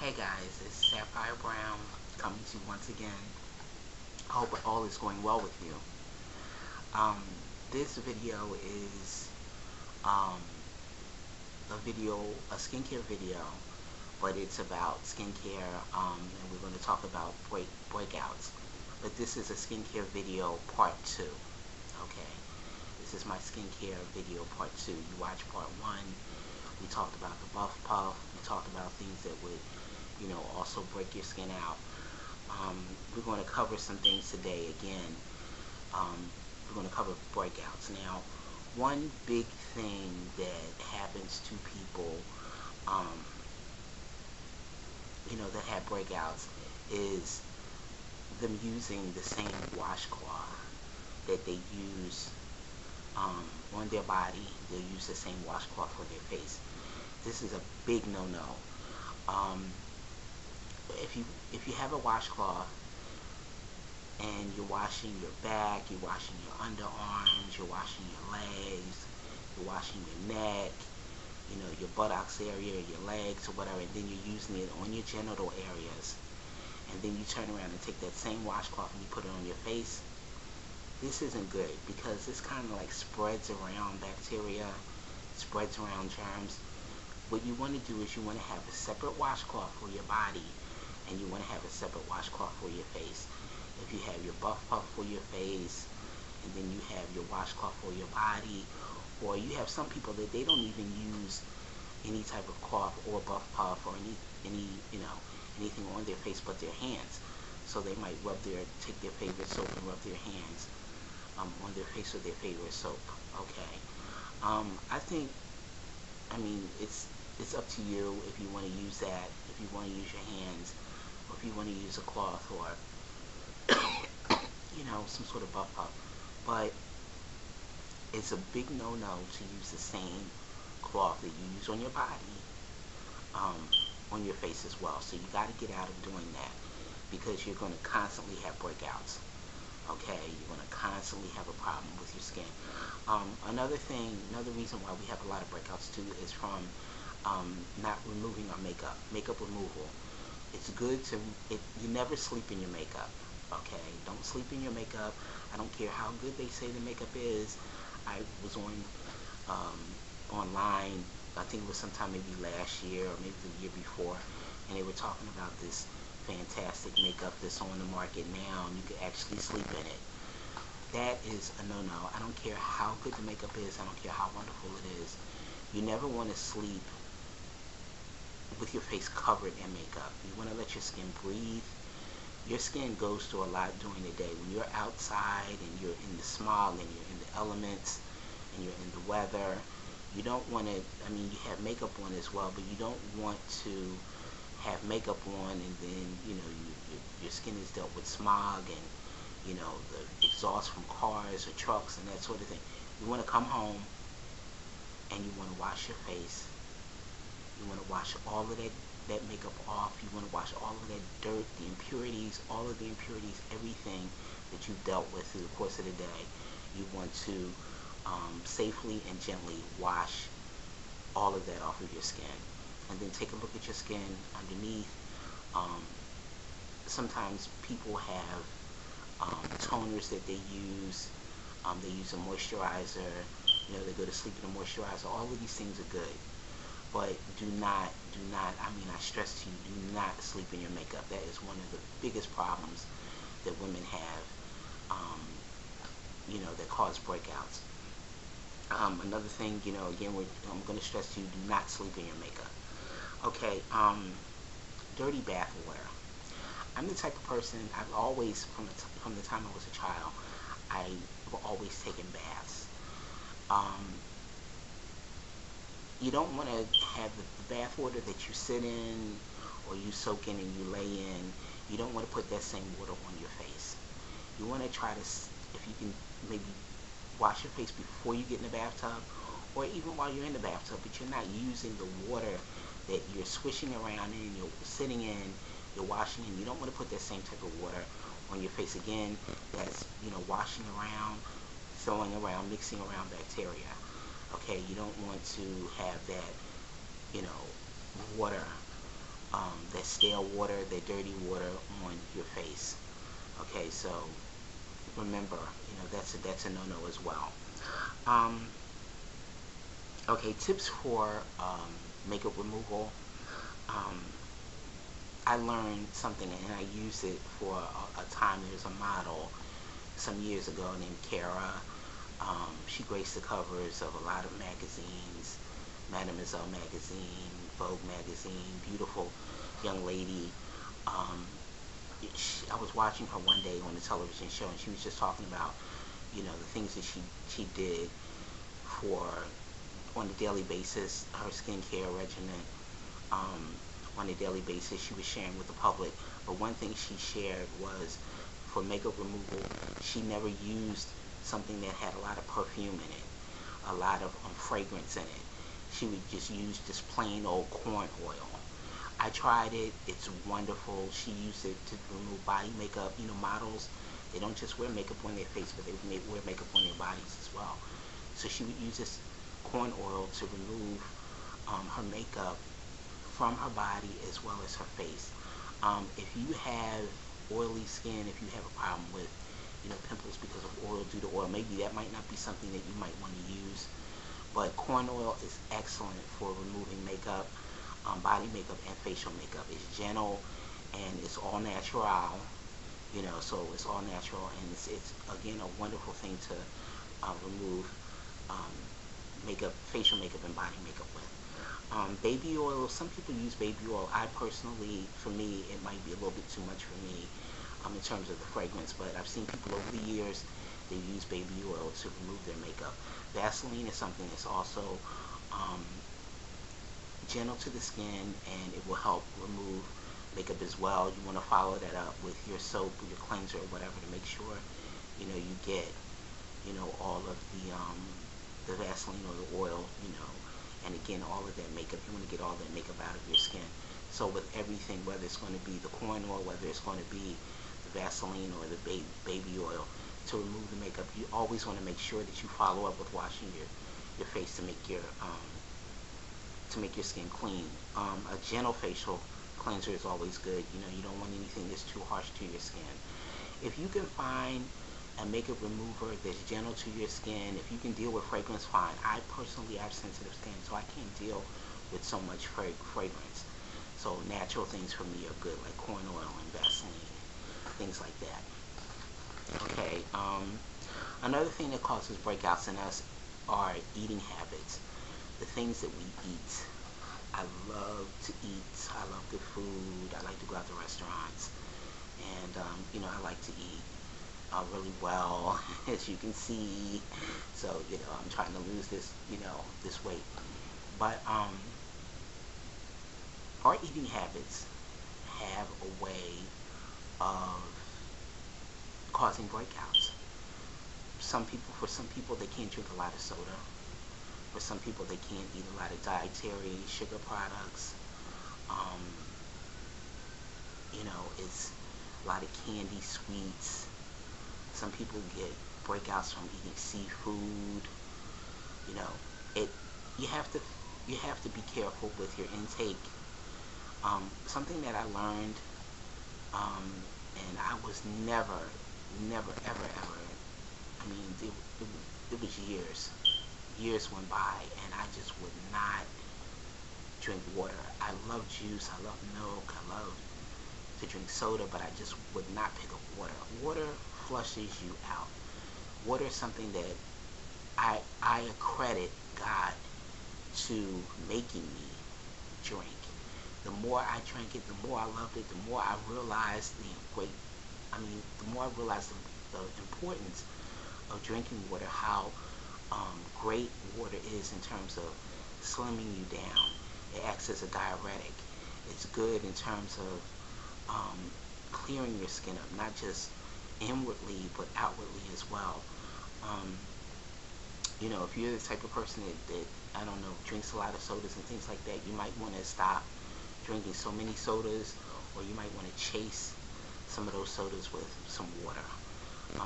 Hey guys, it's Sapphire Brown coming to you once again. I hope all is going well with you. Um, this video is um, a skincare video, but it's about skincare, and we're going to talk about breakouts. But this is a skincare video part 2. Okay, this is my skincare video part 2. You watch part 1. We talked about the buff puff. We talked about things that would also break your skin out. We're going to cover some things today again. We're going to cover breakouts. Now, one big thing that happens to people, that have breakouts is them using the same washcloth that they use on their body. They'll use the same washcloth for their face. This is a big no-no. If you have a washcloth and you're washing your back, you're washing your underarms, you're washing your legs, you're washing your neck, your buttocks area, your legs or whatever, and then you're using it on your genital areas, and then you turn around and take that same washcloth and you put it on your face, this isn't good, because this kind of like spreads around bacteria, spreads around germs. What you want to do is you want to have a separate washcloth for your body, and you want to have a separate washcloth for your face. If you have your buff puff for your face, and then you have your washcloth for your body, or you have some people that they don't even use any type of cloth or buff puff or anything on their face but their hands. So they might take their favorite soap and rub their hands on their face with their favorite soap. Okay. I mean, it's up to you if you want to use that, if you want to use your hands, or if you want to use a cloth, or some sort of buff puff. But it's a big no-no to use the same cloth that you use on your body on your face as well. So you got to get out of doing that, because you're going to constantly have breakouts. Okay, you're going to constantly have a problem with your skin. Another reason why we have a lot of breakouts too is from not removing our makeup removal. It's good you never sleep in your makeup. Okay, don't sleep in your makeup. I don't care how good they say the makeup is. I was online, I think it was sometime maybe last year or maybe the year before, and they were talking about this fantastic makeup that's on the market now, and you can actually sleep in it. That is a no-no. I don't care how good the makeup is. I don't care how wonderful it is. You never want to sleep with your face covered in makeup. You want to let your skin breathe. Your skin goes through a lot during the day. When you're outside and you're in the smog and you're in the elements and you're in the weather, you don't want to, you have makeup on as well, but you don't want to have makeup on and then, your skin is dealt with smog and, the exhaust from cars or trucks and that sort of thing. You want to come home and you want to wash your face. You want to wash all of that makeup off. You want to wash all of that dirt, the impurities, all of the impurities, everything that you've dealt with through the course of the day. You want to safely and gently wash all of that off of your skin. And then take a look at your skin underneath. Sometimes people have toners that they use. They use a moisturizer. They go to sleep in a moisturizer. All of these things are good. But do not, I stress to you, do not sleep in your makeup. That is one of the biggest problems that women have, that cause breakouts. Another thing, again, I'm going to stress to you, do not sleep in your makeup. Okay, dirty bath water. I'm the type of person, I've always, from the time I was a child, I've always taken baths. You don't want to have the bath water that you sit in or you soak in and you lay in. You don't want to put that same water on your face. You want to try to, if you can, maybe wash your face before you get in the bathtub, or even while you're in the bathtub, but you're not using the water that you're swishing around in, you're sitting in, you're washing in. You don't want to put that same type of water on your face again. That's, washing around, throwing around, mixing around bacteria. Okay, you don't want to have that, water that stale water, that dirty water on your face. Okay, so remember, that's a no-no as well. Um, okay, tips for makeup removal. Um, I learned something and I used it for a time. There was a model some years ago named Kara. She graced the covers of a lot of magazines, Mademoiselle magazine, Vogue magazine, beautiful young lady. Um, I was watching her one day on the television show, and she was just talking about, the things that she did for on a daily basis, her skincare regimen. Um, on a daily basis, she was sharing with the public. But one thing she shared was, for makeup removal, she never used something that had a lot of perfume in it, a lot of fragrance in it. She would just use just plain old corn oil. I tried it. It's wonderful. She used it to remove body makeup. Models, they don't just wear makeup on their face, but they wear makeup on their bodies as well. So she would use this corn oil to remove her makeup from her body as well as her face. If you have oily skin, if you have a problem with pimples because of oil due to oil, maybe that might not be something that you might want to use. But corn oil is excellent for removing makeup, body makeup and facial makeup. It's gentle and it's all natural, so it's all natural, and it's again a wonderful thing to remove um, makeup, facial makeup and body makeup with. Baby oil, some people use baby oil. I personally, for me, it might be a little bit too much for me in terms of the fragrance, but I've seen people over the years, they use baby oil to remove their makeup. Vaseline is something that's also gentle to the skin, and it will help remove makeup as well. You want to follow that up with your soap or your cleanser or whatever to make sure you get all of the Vaseline or the oil, and again, all of that makeup. You want to get all that makeup out of your skin. So with everything, whether it's going to be the corn oil, whether it's going to be the Vaseline or the baby oil, to remove the makeup, you always want to make sure that you follow up with washing your face to make your skin clean. A gentle facial cleanser is always good. You don't want anything that's too harsh to your skin. If you can find a makeup remover that's gentle to your skin, if you can deal with fragrance, fine. I personally have sensitive skin, so I can't deal with so much fragrance. So natural things for me are good, like corn oil and Vaseline, things like that. Okay, another thing that causes breakouts in us are eating habits, the things that we eat. I love to eat. I love good food. I like to go out to restaurants, and I like to eat really well, as you can see. So I'm trying to lose this weight, but our eating habits have a way of causing breakouts. For some people, they can't drink a lot of soda. For some people, they can't eat a lot of dietary sugar products. Um, it's a lot of candy, sweets. Some people get breakouts from eating seafood. You know, it. You have to be careful with your intake. Something that I learned, and I was never, ever. I mean, it was years. Years went by, and I just would not drink water. I love juice. I love milk. I love to drink soda, but I just would not pick up water. Water flushes you out. Water is something that I accredit God to making me drink. The more I drank it, the more I loved it, the more I realized the more I realized the importance of drinking water, how great water is in terms of slimming you down. It acts as a diuretic. It's good in terms of clearing your skin up, not just inwardly, but outwardly as well. Um, if you're the type of person that, I don't know, drinks a lot of sodas and things like that, you might want to stop drinking so many sodas, or you might want to chase some of those sodas with some water.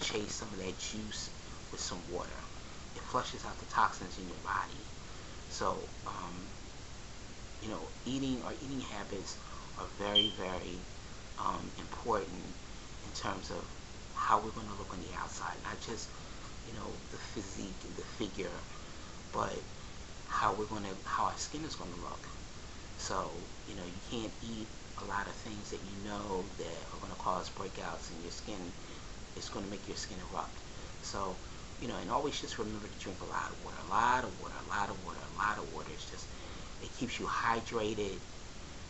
Chase some of that juice with some water. It flushes out the toxins in your body. So, eating habits are very, very important in terms of how we're going to look on the outside, not just, the physique and the figure, but how our skin is going to look. So, you can't eat a lot of things that that are going to cause breakouts in your skin. It's going to make your skin erupt. So, and always just remember to drink a lot of water, a lot of water, a lot of water, a lot of water. It keeps you hydrated.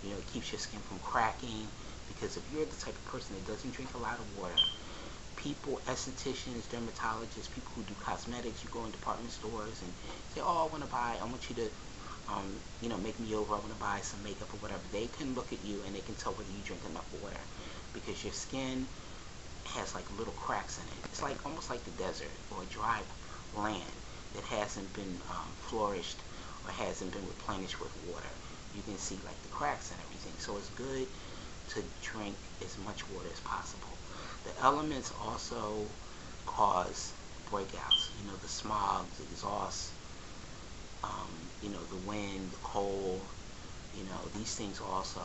It keeps your skin from cracking. Because if you're the type of person that doesn't drink a lot of water, people, estheticians, dermatologists, people who do cosmetics, you go in department stores and say, oh, I want you to, make me over, I want to buy some makeup or whatever. They can look at you and they can tell whether you drink enough water, because your skin has like little cracks in it. It's like almost like the desert or a dry land that hasn't been flourished or hasn't been replenished with water. You can see like the cracks and everything. So it's good to drink as much water as possible. The elements also cause breakouts. The smog, the exhaust, the wind, the cold. These things also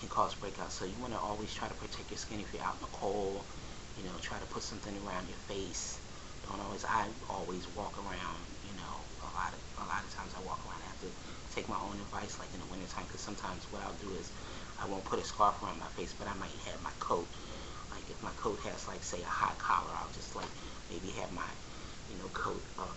can cause breakouts. So you want to always try to protect your skin if you're out in the cold. Try to put something around your face. I always walk around, a lot of times I walk around. I have to take my own advice, like in the wintertime, because sometimes what I'll do is I won't put a scarf around my face, but I might have my coat. Like if my coat has, like, say, a high collar, I'll just like maybe have my, coat up,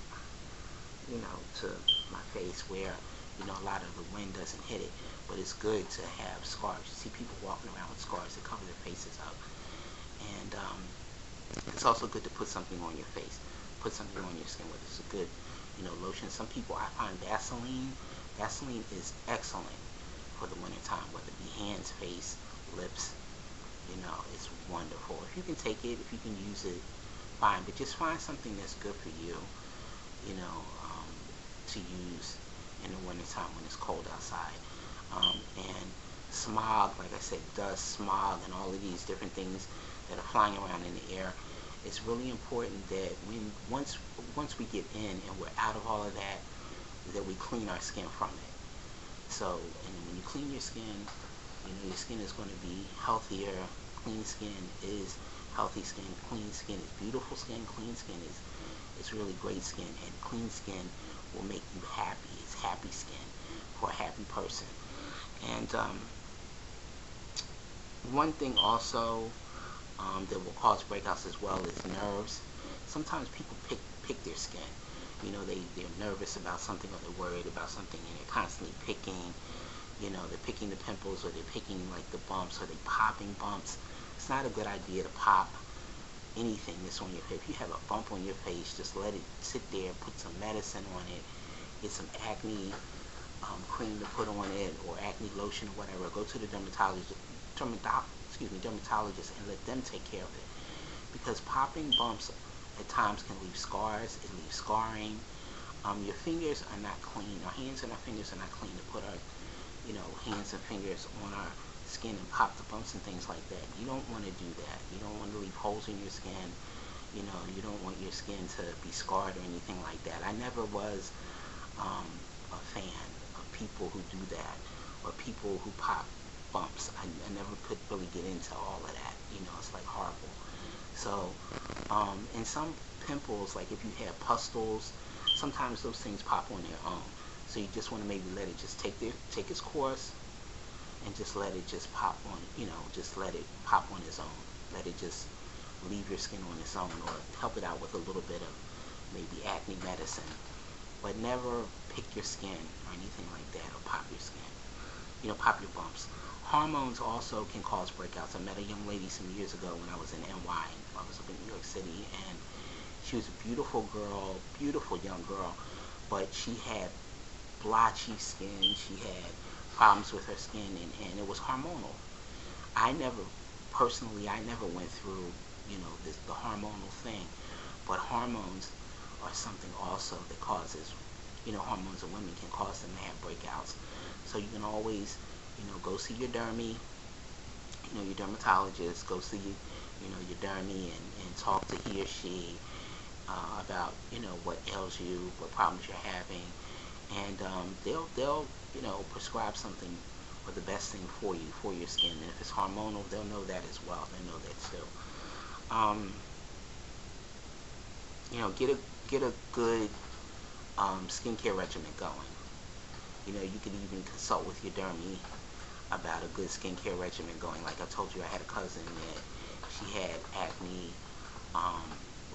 to my face where, a lot of the wind doesn't hit it. But it's good to have scarves. You see people walking around with scarves that cover their faces up. And it's also good to put something on your face, put something on your skin, whether it's a good, lotion. Some people, I find Vaseline is excellent for the winter time, whether it be hands, face, lips. It's wonderful. If you can take it, if you can use it, fine. But just find something that's good for you, to use in the winter time when it's cold outside. And smog, like I said, dust, smog, and all of these different things that are flying around in the air. It's really important that once we get in and we're out of all of that, that we clean our skin from it. So, and when you clean your skin, your skin is going to be healthier. Clean skin is healthy skin. Clean skin is beautiful skin. Clean skin is really great skin. And clean skin will make you happy. It's happy skin for a happy person. And one thing also that will cause breakouts as well is nerves. Sometimes people pick their skin. They're nervous about something, or they're worried about something, and they're constantly picking. They're picking the pimples, or they're picking like the bumps, or they're popping bumps. It's not a good idea to pop anything that's on your face. If you have a bump on your face, just let it sit there, put some medicine on it, get some acne cream to put on it, or acne lotion or whatever. Go to the dermatologist and let them take care of it. Because popping bumps at times can leave scars, it leaves scarring. Your fingers are not clean. Our hands and our fingers are not clean to put our hands and fingers on our skin and pop the bumps and things like that. You don't want to do that. You don't want to leave holes in your skin. You don't want your skin to be scarred or anything like that. I never was a fan of people who do that, or people who pop bumps. I never could really get into all of that. It's like horrible. So, and some pimples, like if you have pustules, sometimes those things pop on their own. So you just want to maybe let it just take its course, and just let it just pop on, just let it pop on its own. Let it just leave your skin on its own, or help it out with a little bit of maybe acne medicine. But never pick your skin or anything like that, or pop your skin. Pop your bumps. Hormones also can cause breakouts. I met a young lady some years ago when I was in NY. I was up in New York City, and she was a beautiful girl, beautiful young girl, but she had blotchy skin. She had problems with her skin, and it was hormonal. I never went through, the hormonal thing, but hormones are something also that causes, hormones in women can cause them to have breakouts. So you can always, go see your dermy, your dermatologist, go see, your dermy, and talk to he or she about, what ails you, what problems you're having, and they'll prescribe something or the best thing for you, for your skin. And if it's hormonal, they'll know that as well. They'll know that too. You know, get a good skincare regimen going. You know, you could even consult with your dermy about a good skincare regimen going. Like I told you, I had a cousin that she had acne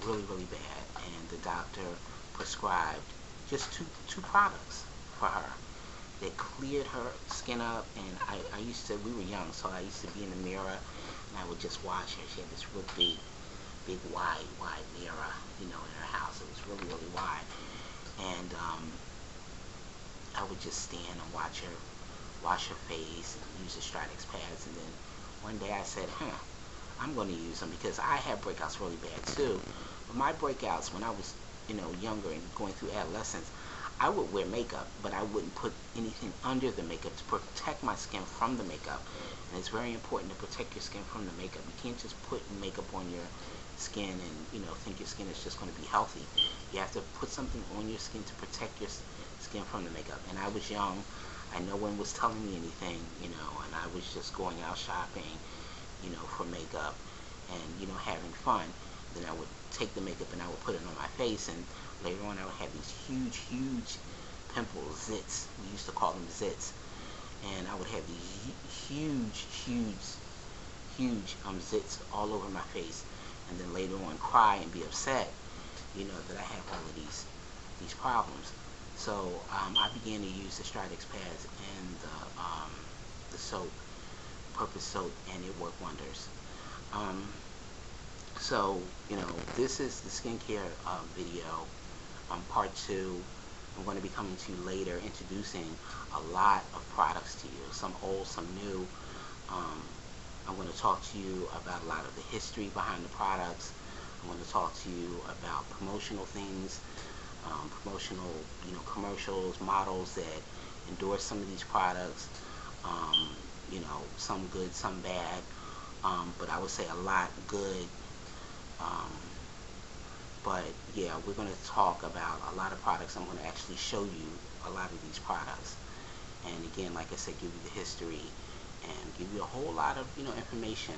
really, really bad, and the doctor prescribed just two products for her. They cleared her skin up, and I used to, we were young, so I used to be in the mirror, and I would just watch her. She had this real big, wide mirror, you know, in her house. It was really, really wide. And I would just stand and watch her wash her face and use the Stridex pads. And then one day I said, I'm going to use them, because I had breakouts really bad too. But my breakouts, when I was, you know, younger and going through adolescence, I would wear makeup, but I wouldn't put anything under the makeup to protect my skin from the makeup. And it's very important to protect your skin from the makeup. You can't just put makeup on your skin and, you know, think your skin is just going to be healthy. You have to put something on your skin to protect your skin from the makeup. And I was young. No one was telling me anything, you know, and I was just going out shopping, you know, for makeup and, you know, having fun. Then I would take the makeup and I would put it on my face, and later on I would have these huge pimples, zits. We used to call them zits. And I would have these huge zits all over my face, and then later on cry and be upset, you know, that I have all of these problems. So I began to use the Stridex pads and the soap, Purpose soap, and it worked wonders. So, you know, this is the skincare video, part 2. I'm going to be coming to you later, introducing a lot of products to you, some old, some new. I'm going to talk to you about a lot of the history behind the products. I'm going to talk to you about promotional things, promotional, you know, commercials, models that endorse some of these products. You know, some good, some bad, but I would say a lot good. But yeah, we're going to talk about a lot of products. I'm going to actually show you a lot of these products, and again, like I said, give you the history and give you a whole lot of, you know, information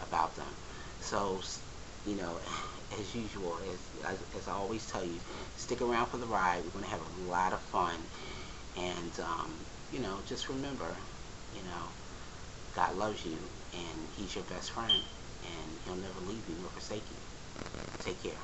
about them. So, you know, as usual, as I always tell you, stick around for the ride. We're going to have a lot of fun, and you know, just remember, you know, God loves you, and He's your best friend, and He'll never leave you nor forsake you. Take care.